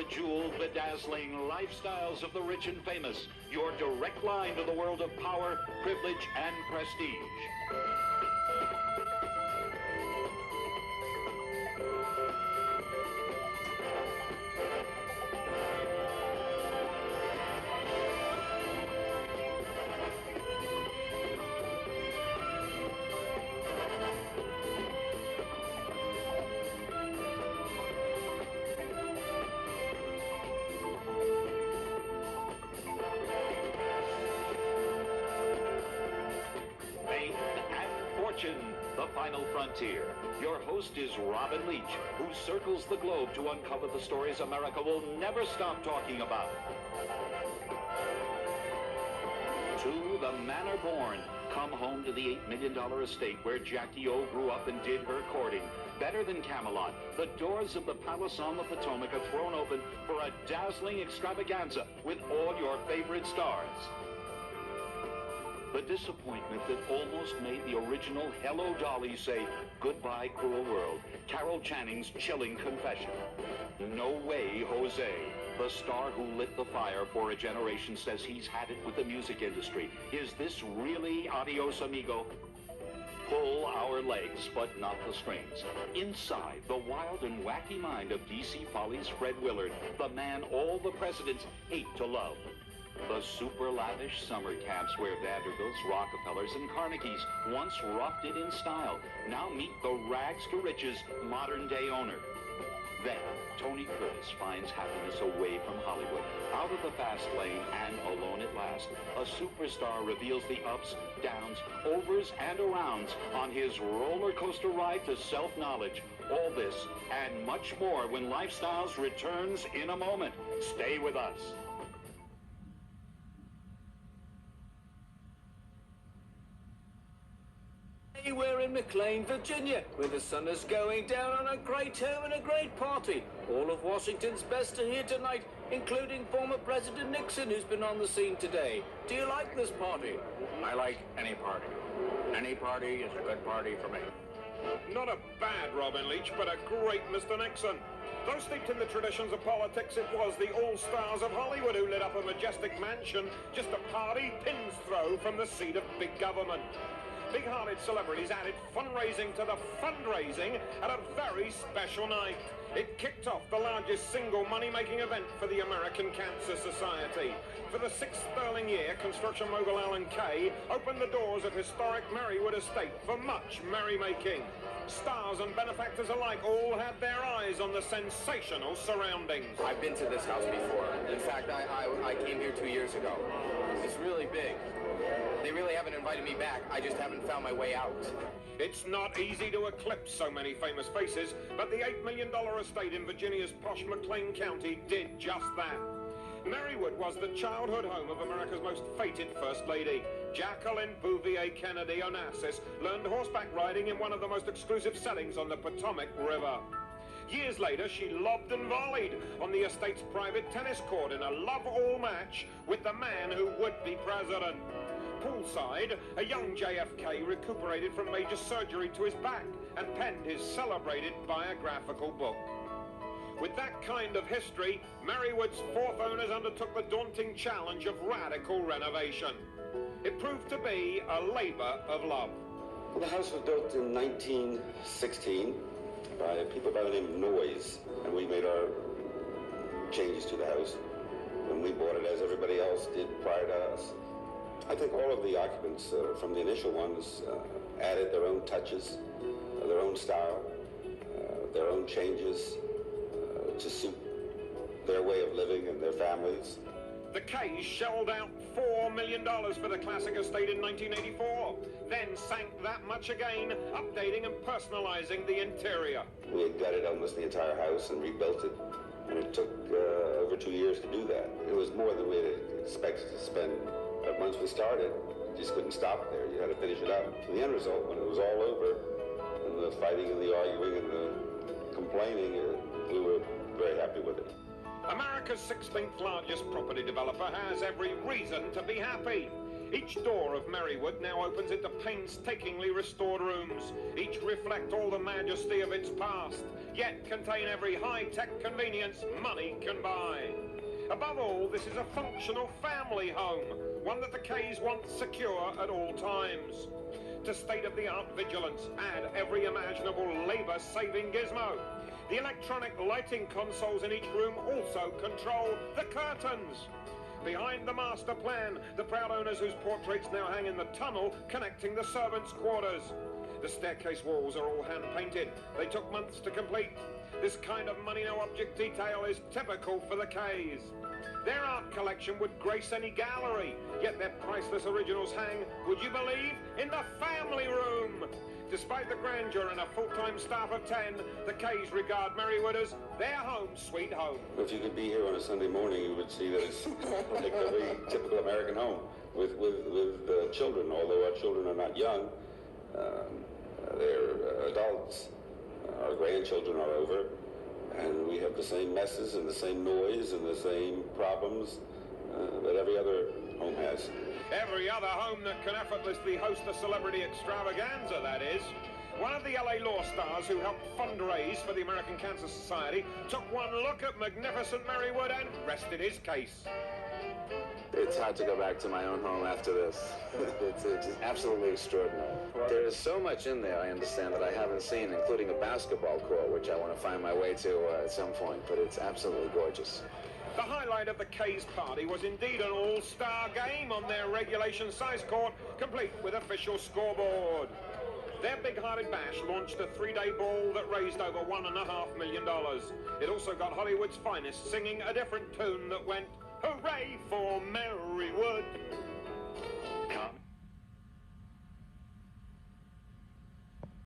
the jeweled, bedazzling lifestyles of the rich and famous. Your direct line to the world of power, privilege, and prestige. The Final Frontier. Your host is Robin Leach, who circles the globe to uncover the stories America will never stop talking about. To the manor born, come home to the $8 million estate where Jackie O grew up and did her courting. Better than Camelot, the doors of the palace on the Potomac are thrown open for a dazzling extravaganza with all your favorite stars. The disappointment that almost made the original Hello Dolly say, "Goodbye, cruel world." Carol Channing's chilling confession. No way, Jose. The star who lit the fire for a generation says he's had it with the music industry. Is this really adios, amigo? Pull our legs, but not the strings. Inside the wild and wacky mind of DC Follies' Fred Willard, the man all the presidents hate to love. The super lavish summer camps where Vanderbilts, Rockefellers, and Carnegies once roughed it in style. Now meet the rags to riches modern day owner. Then Tony Curtis finds happiness away from Hollywood, out of the fast lane and alone at last. A superstar reveals the ups, downs, overs, and arounds on his roller coaster ride to self-knowledge. All this and much more when Lifestyles returns in a moment. Stay with us. We're in McLean, Virginia, where the sun is going down on a great home and a great party. All of Washington's best are here tonight, including former President Nixon, who's been on the scene today. Do you like this party? I like any party. Any party is a good party for me. Not a bad Robin Leach, but a great Mr. Nixon. Though steeped in the traditions of politics, it was the all-stars of Hollywood who lit up a majestic mansion just a party pin's throw from the seat of big government. Big-hearted celebrities added fundraising to the fundraising at a very special night. It kicked off the largest single money-making event for the American Cancer Society. For the 6th sterling year, construction mogul Alan Kay opened the doors of historic Merrywood Estate for much merrymaking. Stars and benefactors alike all had their eyes on the sensational surroundings. I've been to this house before. In fact, I came here 2 years ago. It's really big. They really haven't invited me back. I just haven't found my way out. It's not easy to eclipse so many famous faces, but the $8 million estate in Virginia's posh McLean County did just that. Merrywood was the childhood home of America's most fated First Lady. Jacqueline Kennedy Onassis learned horseback riding in one of the most exclusive settings on the Potomac River. Years later, she lobbed and volleyed on the estate's private tennis court in a love-all match with the man who would be president. Poolside, a young JFK recuperated from major surgery to his back and penned his celebrated biographical book. With that kind of history, Merrywood's fourth owners undertook the daunting challenge of radical renovation. It proved to be a labor of love. The house was built in 1916 by people by the name of Noyes, and we made our changes to the house when we bought it, as everybody else did prior to us. I think all of the occupants from the initial ones added their own touches, their own style, their own changes to suit their way of living and their families. The Kays shelled out $4 million for the classic estate in 1984, then sank that much again, updating and personalizing the interior. We had gutted almost the entire house and rebuilt it, and it took over 2 years to do that. It was more than we had expected to spend, but once we started, you just couldn't stop there. You had to finish it up. And the end result, when it was all over, and the fighting and the arguing and the complaining, we were very happy with it. America's 16th largest property developer has every reason to be happy. Each door of Merrywood now opens into painstakingly restored rooms. Each reflect all the majesty of its past. yet contain every high-tech convenience money can buy. Above all, this is a functional family home, one that the Kays want secure at all times. To state-of-the-art vigilance, add every imaginable labor-saving gizmo. The electronic lighting consoles in each room also control the curtains. Behind the master plan, the proud owners whose portraits now hang in the tunnel connecting the servants' quarters. The staircase walls are all hand-painted. They took months to complete. This kind of money-no-object detail is typical for the Kays. Their art collection would grace any gallery, yet their priceless originals hang, would you believe, in the family room. Despite the grandeur and a full-time staff of 10, the Kays regard Merrywood as their home sweet home. If you could be here on a Sunday morning, you would see that it's like a very typical American home with children, although our children are not young. They're adults. Our grandchildren are over, and we have the same messes and the same noise and the same problems that every other home has. Every other home that can effortlessly host a celebrity extravaganza, that is. One of the LA law stars who helped fundraise for the American Cancer Society took one look at magnificent Merrywood and rested his case. It's hard to go back to my own home after this. It's absolutely extraordinary. There is so much in there, I understand, that I haven't seen, including a basketball court, which I want to find my way to at some point, but it's absolutely gorgeous. The highlight of the Kays party was indeed an all-star game on their regulation size court, complete with official scoreboard. Their big-hearted bash launched a 3-day ball that raised over $1.5 million. It also got Hollywood's finest singing a different tune that went, "Hooray for Merrywood!"